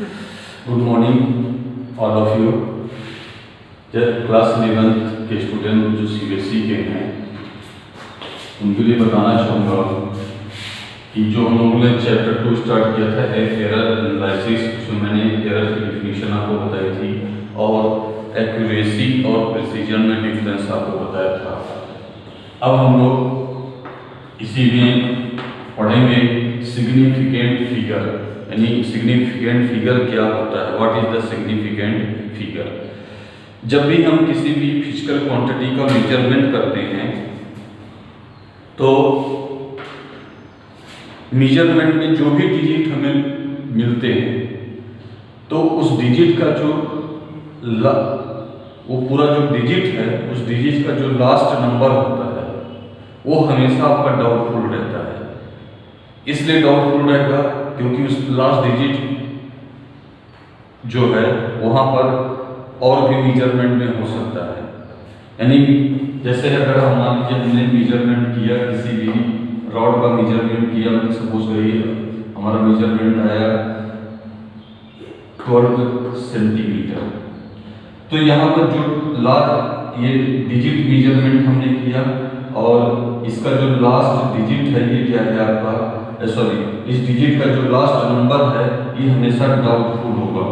Good morning all of you. Class 11th के student जो CBSE के हैं उनके लिए बताना चाहूँगा कि जो हम लोगों ने चैप्टर 2 स्टार्ट किया था एरर एनालिसिस, उसमें मैंने एरर की डिफिनीशन आपको बताई थी और एक्यूरेसी और प्रिसीजन में डिफरेंस आपको बताया था। अब हम लोग इसी में पढ़ेंगे सिग्निफिकेंट फिगर, यानी सिग्निफिकेंट फिगर क्या होता है, what is the significant figure. जब भी हम किसी भी फिजिकल क्वांटिटी का मेजरमेंट करते हैं तो मेजरमेंट में जो भी डिजिट हमें मिलते हैं तो उस डिजिट का जो वो पूरा जो डिजिट है उस डिजिट का जो लास्ट नंबर होता है वो हमेशा आपका डाउटफुल रहता है। इसलिए डाउटफुल रहेगा क्योंकि उस लास्ट डिजिट जो है वहाँ पर और भी मेजरमेंट में हो सकता है। यानी जैसे अगर हम मान लीजिए हमने मेजरमेंट किया, किसी भी रॉड का मेजरमेंट किया, सपोज करिए हमारा मेजरमेंट आया 12 सेंटीमीटर, तो यहाँ पर जो लास्ट ये डिजिट मेजरमेंट हमने किया और इसका जो लास्ट डिजिट है ये क्या है आपका, सॉरी, इस डिजिट का जो लास्ट नंबर है ये हमेशा डाउटफुल होगा।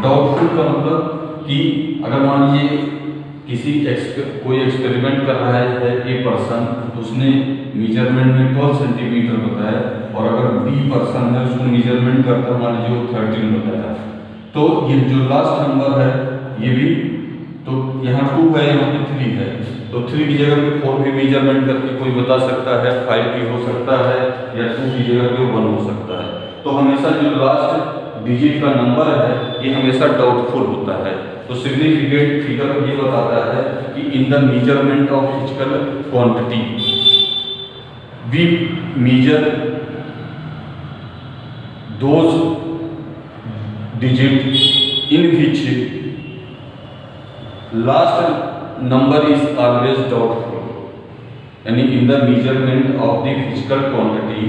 डाउटफुल का मतलब कि अगर मान लीजिए किसी कोई एक्सपेरिमेंट कर रहा है ए पर्सन, तो उसने मेजरमेंट में 12 सेंटीमीटर बताया और अगर बी पर्सन है उसने मेजरमेंट करता मान लीजिए वो 13 बताया, तो ये जो लास्ट नंबर है ये भी, तो यहाँ 2 है यहाँ पे 3 है, तो 3 की जगह पे 4 भी मेजरमेंट करके कोई बता सकता है, 5 भी हो सकता है या 2 की जगह पे 1 हो सकता है। तो हमेशा जो लास्ट डिजिट का नंबर है ये हमेशा डाउटफुल होता है। तो सिग्निफिकेंट फिगर ये बताता है कि in the measurement of physical quantity we measure those digit in which last number is always doubtful, यानी in the measurement of the physical quantity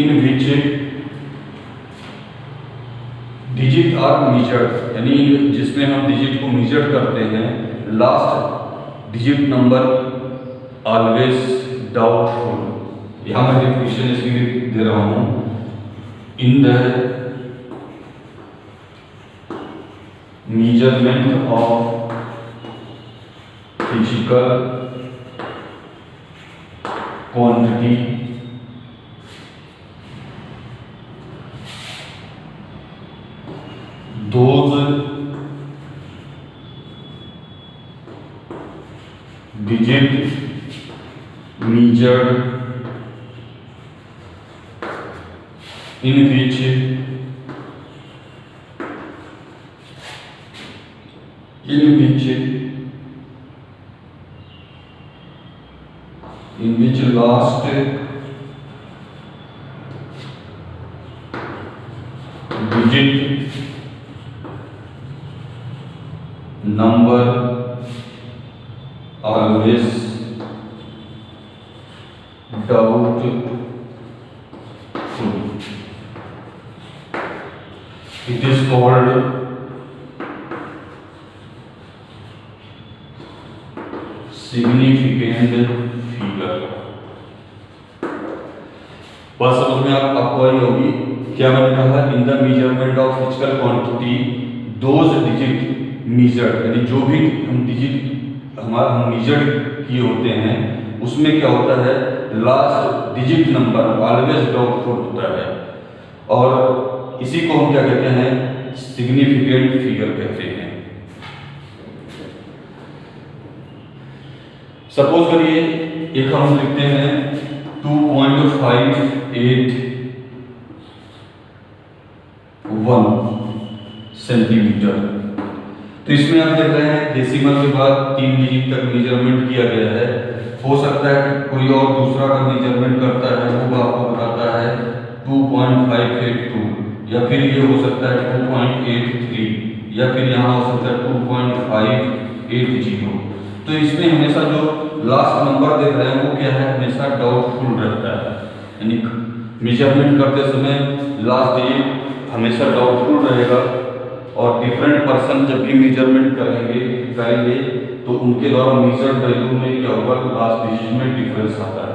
in which digit are measured, यानी जिसमें हम digit को measure करते हैं, last digit number always doubtful. यहां मैं definition इसकी दे रहा हूं, in the measurement of physical quantity those digit measured in which last digit number always doubtful. It is called significant figure। बस समझ में आपको आई होगी क्या मैंने कहा, इन the measurement of physical quantity those digit measured, यानी जो भी हम डिजिट हम मेजर्ड किए होते हैं उसमें क्या होता है, last digit number always doubtful होता है और इसी को हम क्या कहते हैं, सिग्निफिकेंट फिगर कहते हैं। सपोज करिए एक हम लिखते हैं 2.581 सेंटीमीटर, तो इसमें आप देख रहे हैं डेसिमल के बाद 3 डिजिट तक मेजरमेंट किया गया है। हो सकता है कि कोई और दूसरा का मेजरमेंट करता है वो आपको बताता है 2.582, या फिर ये हो सकता है 2.83, या फिर यहाँ हो सकता है 2.580। तो इसमें हमेशा जो लास्ट नंबर देख रहे हैं वो क्या है, हमेशा डाउटफुल रहता है, यानी मेजरमेंट करते समय लास्ट डिजिट हमेशा डाउटफुल रहेगा। और डिफरेंट पर्सन जब भी मेजरमेंट करेंगे तो उनके द्वारा मेजर्ड वैल्यू में क्या होगा, लास्ट डिजिट में डिफरेंस आता है।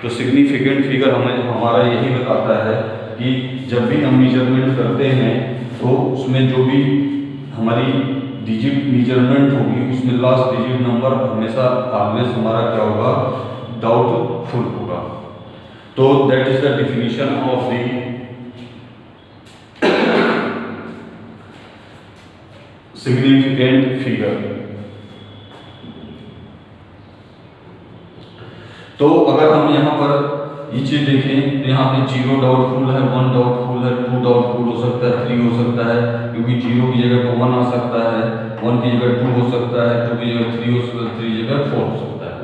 तो सिग्निफिकेंट फिगर हमें हमारा यही बताता है कि जब भी हम मेजरमेंट करते हैं तो उसमें जो भी हमारी डिजिट मेजरमेंट होगी उसमें लास्ट डिजिट नंबर हमेशा ऑलवेज हमारा क्या होगा, डाउटफुल होगा। तो that is the definition of the significant figure. तो अगर हम यहाँ पर ये चीज देखें तो यहाँ पे 0 डाउटफुल है, 1 डाउटफुल है, 2 डाउटफुल हो सकता है, 3 हो सकता है, क्योंकि 0 की जगह पर 1 आ सकता है, 1 की जगह 2 हो सकता है, 2 की जगह 3 हो सकता है, 3 की जगह 4 हो सकता है।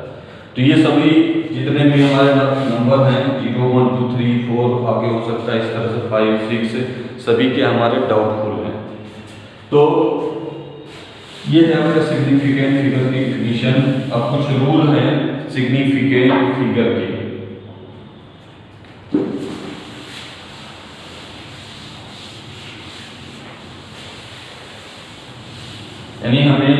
तो ये सभी जितने भी हमारे नंबर हैं 0, 1, 2, 3, 4 आगे हो सकता है, इस तरह से 5, 6 सभी के हमारे डाउटफुल हैं। तो ये है हमारे सिग्निफिकेंट फिगर की डेफिनेशन। अब कुछ रूल हैं सिग्निफिकेंट फिगर के। यानी हमें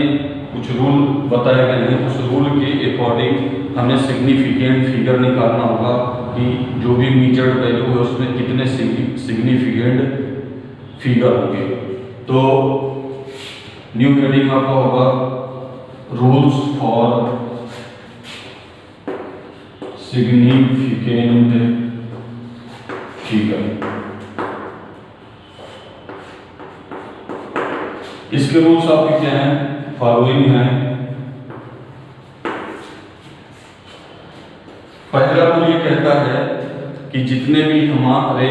कुछ रूल बताए गए हैं, उस रूल के अकॉर्डिंग हमें सिग्निफिकेंट फिगर निकालना होगा कि जो भी मेजर्ड वैल्यू है उसमें कितने सिग्निफिकेंट फिगर होंगे। तो न्यू हेडिंग आपका होगा रूल्स फॉर सिग्निफिकेंट फिगर। इसके रूल्स आपके क्या हैं, फॉलोइंग हैं। पहला रूल ये कहता है कि जितने भी हमारे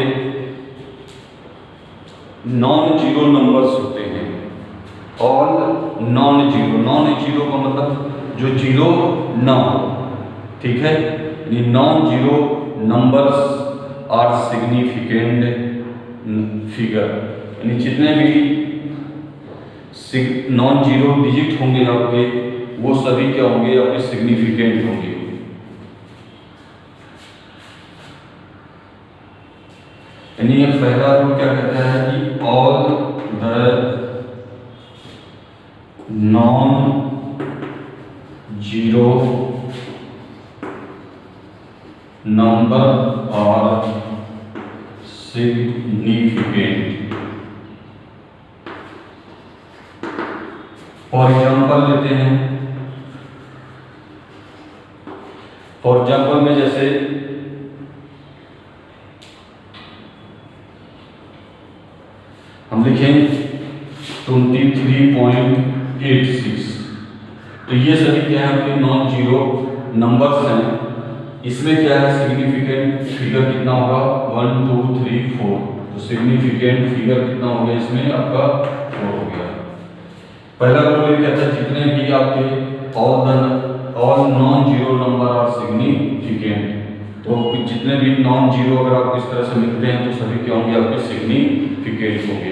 नॉन जीरो नंबर्स होते हैं, ऑल नॉन जीरो का मतलब जो जीरो ना हो, ठीक है, non zero numbers are significant figure. यानी जितने भी नॉन जीरो डिजिट होंगे आपके वो सभी क्या होंगे, आपके सिग्निफिकेंट होंगे। यानी ये पहला रूल क्या कहता है कि all the non zero number are significant. For example लेते हैं, फॉर एग्जाम्पल में जैसे हम लिखें 23.86, तो ये सभी क्या है आपके नॉन जीरो नंबर्स हैं। इसमें क्या है सिग्निफिकेंट फिगर कितना होगा, 1, 2, 3, 4। तो सिग्निफिकेंट फिगर कितना हो गया इसमें आपका 4 हो गया। पहला रूल ये कहता है जितने भी आपके all non zero number are significant. तो जितने भी नॉन जीरो अगर आप इस तरह से लिखते हैं तो सभी क्या होंगे, आपके सिग्निफिकेंट होंगे।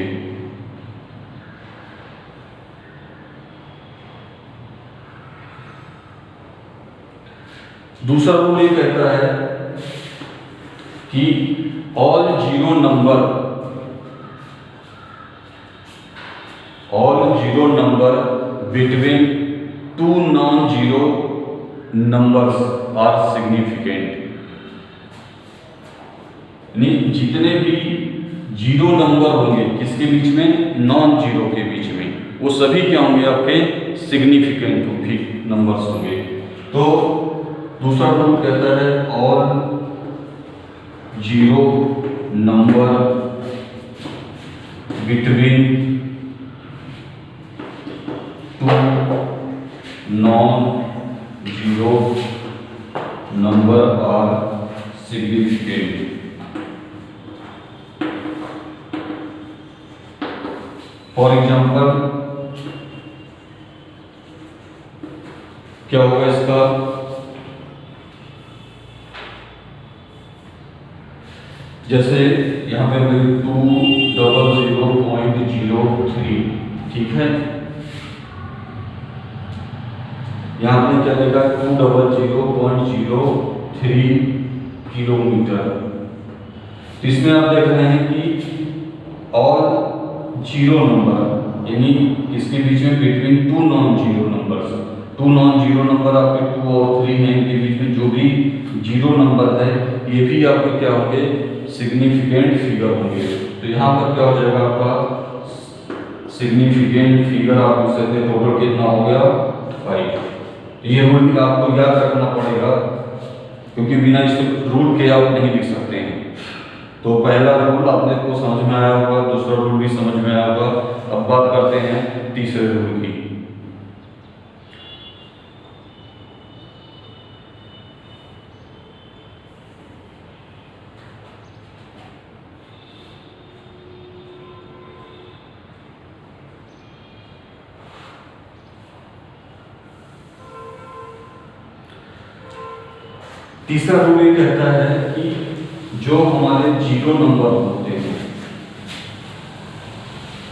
दूसरा रूल ये कहता है कि all zero number between 2 non zero numbers are significant. यानी जितने भी जीरो नंबर होंगे किसके बीच में, नॉन जीरो के बीच में, वो सभी क्या होंगे, आपके सिग्निफिकेंट नंबर्स होंगे। तो दूसरा रूल कहता है all zero number between 2 non zero number are significant. For example क्या होगा इसका, जैसे यहाँ पे 200.03, ठीक है, यहाँ आपने क्या लिखा 200.03 किलोमीटर। तो इसमें आप देख रहे हैं कि ऑल जीरो नंबर, यानी इसके बीच में between two non zero numbers, two non zero number आपके 2 और 3 हैं, इनके बीच में जो भी जीरो नंबर है ये भी आपके क्या होंगे, सिग्निफिकेंट फिगर होंगे। तो यहाँ पर क्या हो जाएगा आपका सिग्निफिकेंट फिगर, आप लिख सकते हैं टोटल कितना हो गया 5। ये रूल आपको याद रखना पड़ेगा, क्योंकि बिना इस रूल के आप नहीं लिख सकते हैं। तो पहला रूल आपने को समझ में आया होगा, दूसरा रूल भी समझ में आया होगा। अब बात करते हैं तीसरे रूल की। तीसरा रूल ये कहता है कि जो हमारे जीरो नंबर होते हैं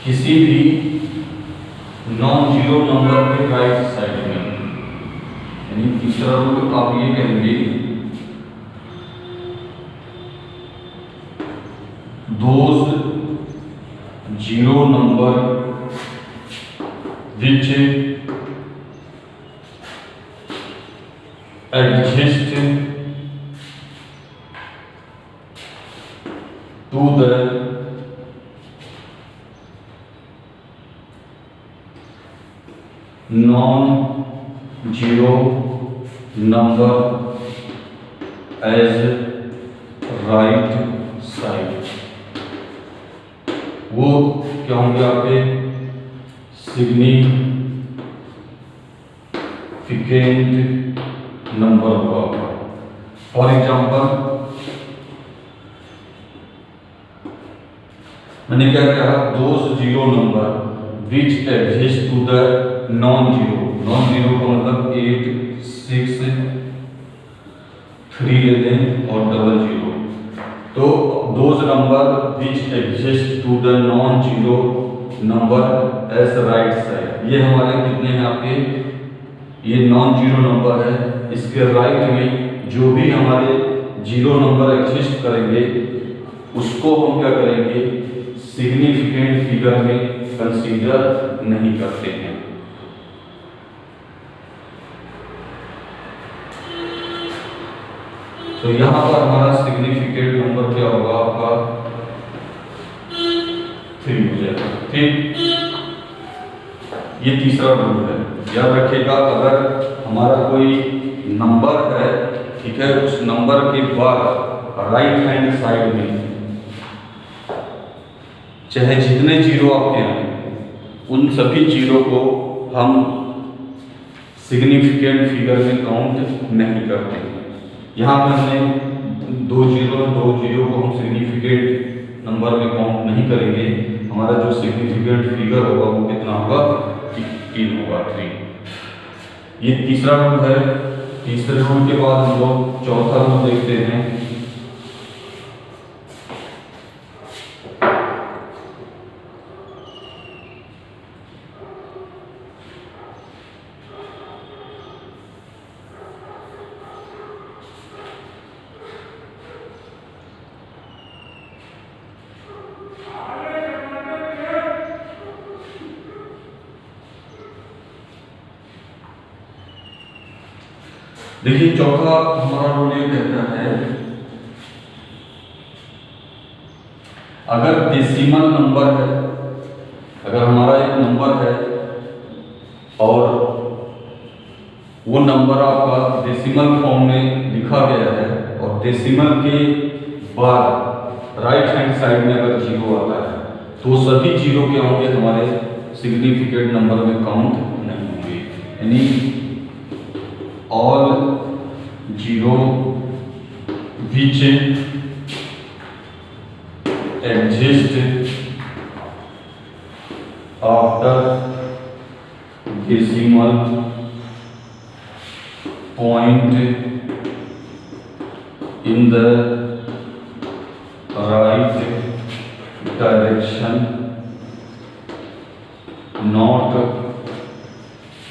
किसी भी नॉन जीरो नंबर के राइट साइड में, यानी तीसरा रूल आप ये कहेंगे those zero number which exist to the non-zero number as right side, वो क्या होंगे आपके सिग्निफिकेंट नंबर होगा। फॉर एग्जाम्पल मैंने क्या कहा, those zero number which exist to the non zero, non zero का मतलब 8 6 3 लेते हैं और 00। तो those number which exist to the non zero number as right side, ये हमारे कितने हैं आपके, ये नॉन जीरो नंबर है, इसके राइट में जो भी हमारे जीरो नंबर एग्जिस्ट करेंगे उसको हम क्या करेंगे, सिग्निफिकेंट फिगर में कंसीडर नहीं करते हैं। तो यहां पर हमारा सिग्निफिकेंट नंबर क्या होगा, आपका 3 हो जाएगा। ठीक, ये तीसरा रूल है, याद रखिएगा। अगर हमारा कोई नंबर है, ठीक है, उस नंबर के बाद राइट हैंड साइड में चाहे जितने जीरो आपके हैं उन सभी जीरो को हम सिग्निफिकेंट फिगर में काउंट नहीं करते हैं। यहाँ पर हमने 2 जीरो को हम सिग्निफिकेंट नंबर में काउंट नहीं करेंगे। हमारा जो सिग्निफिकेंट फिगर होगा वो कितना होगा, 3 होगा, 3। ये तीसरा रूल है। तीसरे रूल के बाद हम लोग चौथा रूल देखते हैं। देखिए चौथा हमारा रूल ये कहता है, अगर डेसिमल नंबर है, अगर हमारा एक नंबर है और वो नंबर आपका डेसिमल फॉर्म में लिखा गया है और डेसिमल के बाद राइट हैंड साइड में अगर जीरो आता है तो सभी जीरो क्या होंगे, हमारे सिग्निफिकेंट नंबर में काउंट नहीं होंगे। यानी all zero which exist after decimal point in the right direction not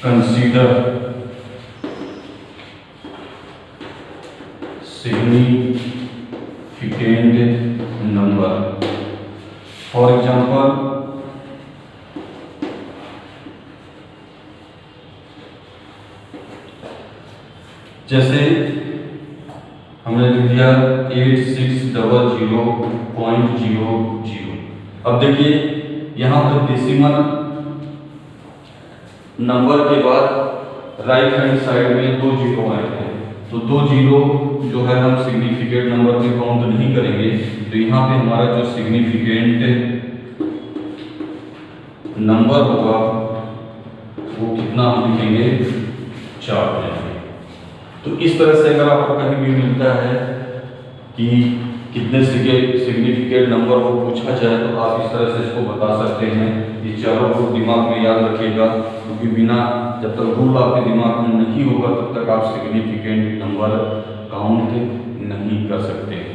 consider significant number. For example जैसे हमने लिख दिया 8600.00। अब देखिए यहाँ पर डेसिमल नंबर के बाद राइट हैंड साइड में 2 जीरो आए हैं, तो 2 जीरो जो है हम सिग्निफिकेंट नंबर में काउंट नहीं करेंगे। तो यहाँ पे हमारा जो सिग्निफिकेंट नंबर होगा वो कितना हम लिखेंगे, 4 लिखेंगे। तो इस तरह से अगर आपको कहीं भी मिलता है कि कितने सिग्निफिकेंट नंबर वो पूछा जाए तो आप इस तरह से इसको बता सकते हैं। ये चारों को दिमाग में याद रखिएगा, क्योंकि बिना जब तक रूल आपके दिमाग में नहीं होगा तब तक आप सिग्निफिकेंट नंबर काउंट नहीं कर सकते हैं।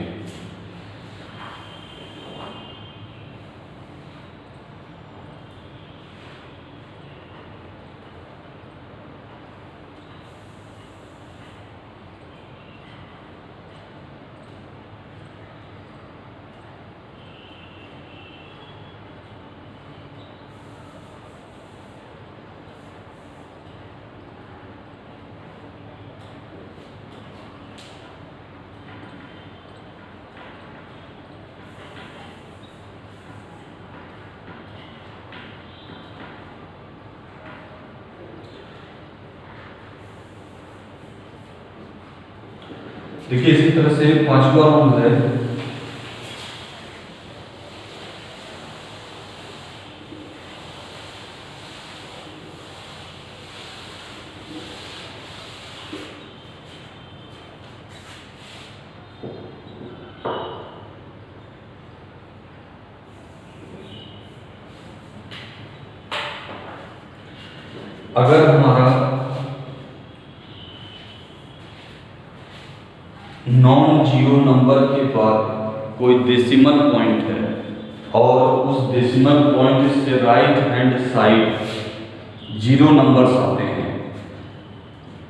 देखिए इसी तरह से 5वां रूल है, अगर हमारा नॉन जीरो नंबर के बाद कोई डेसिमल पॉइंट है और उस डेसिमल पॉइंट से right hand side zero numbers आते हैं,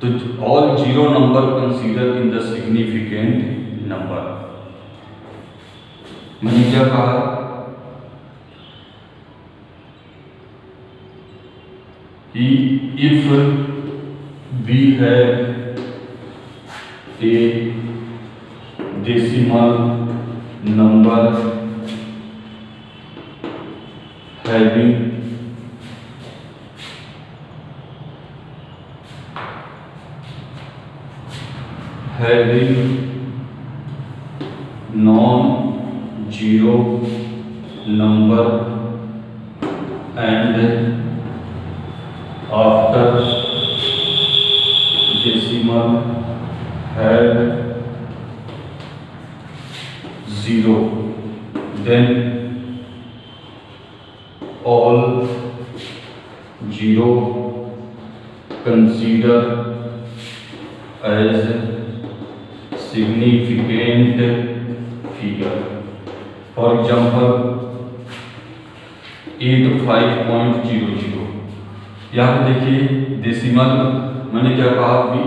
तो all zero number consider in the significant number. मैंने क्या कहा, कि if we have a decimal number having non-zero number and after decimal had 0, then all zero consider as significant figure. For example 85.00। यहाँ पे देखिए डेसिमल, मैंने क्या कहा कि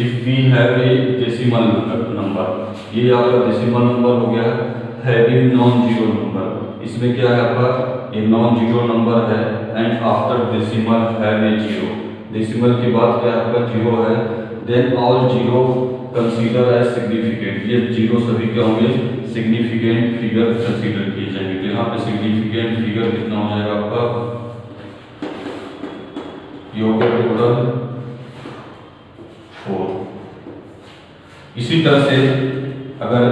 if we have a decimal number, ये आपका डेसिमल नंबर हो गया हैविंग नॉन जीरो नंबर। इसमें क्या है आपका, ये नॉन जीरो नंबर है and after decimal have a zero, decimal के बाद क्या आपका जीरो है, then all zero consider as significant, ये जीरो सभी क्या होंगे, सिग्निफिकेंट फिगर कंसीडर किए जाएंगे। तो यहाँ पे सिग्निफिकेंट फिगर कितना हो जाएगा आपका, टोटल 4। इसी तरह से अगर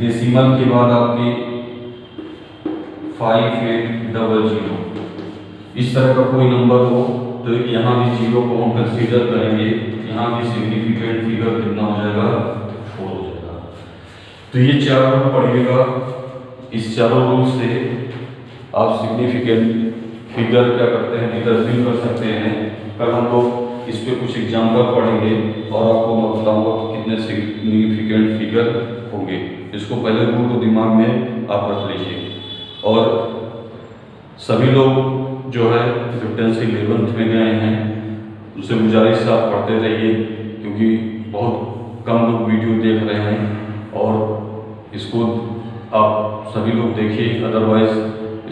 डेसिमल के बाद आपके 5800 इस तरह का कोई नंबर हो तो यहाँ भी जीरो को हम कंसीडर करेंगे, यहाँ भी सिग्निफिकेंट फिगर कितना हो जाएगा, 4 हो जाएगा। तो ये 4 रूल पढ़िएगा, इस चारों रूल से आप सिग्निफिकेंट फिगर क्या करते हैं, डिटरमाइन कर सकते हैं। कल हम लोग इस पे कुछ एग्जाम्पल पढ़ेंगे और आपको मैं बताऊंगा कितने सिग्निफिकेंट फिगर होंगे। इसको पहले रूल को दिमाग में आप रख लीजिए। और सभी लोग जो है जो 10th से 11th में गए हैं उनसे गुजारिश आप पढ़ते रहिए, क्योंकि बहुत कम लोग वीडियो देख रहे हैं और इसको आप सभी लोग देखिए, अदरवाइज़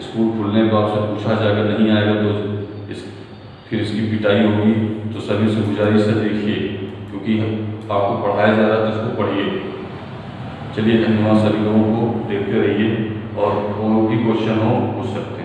स्कूल खुलने पर आपसे पूछा जाएगा, नहीं आएगा तो फिर इसकी पिटाई होगी। तो सभी से गुजारिश है देखिए, क्योंकि आपको पढ़ाया जा रहा है तो इसको पढ़िए। चलिए धन्यवाद, सभी लोगों को देखते रहिए और कोई भी क्वेश्चन हो पूछ सकते हैं।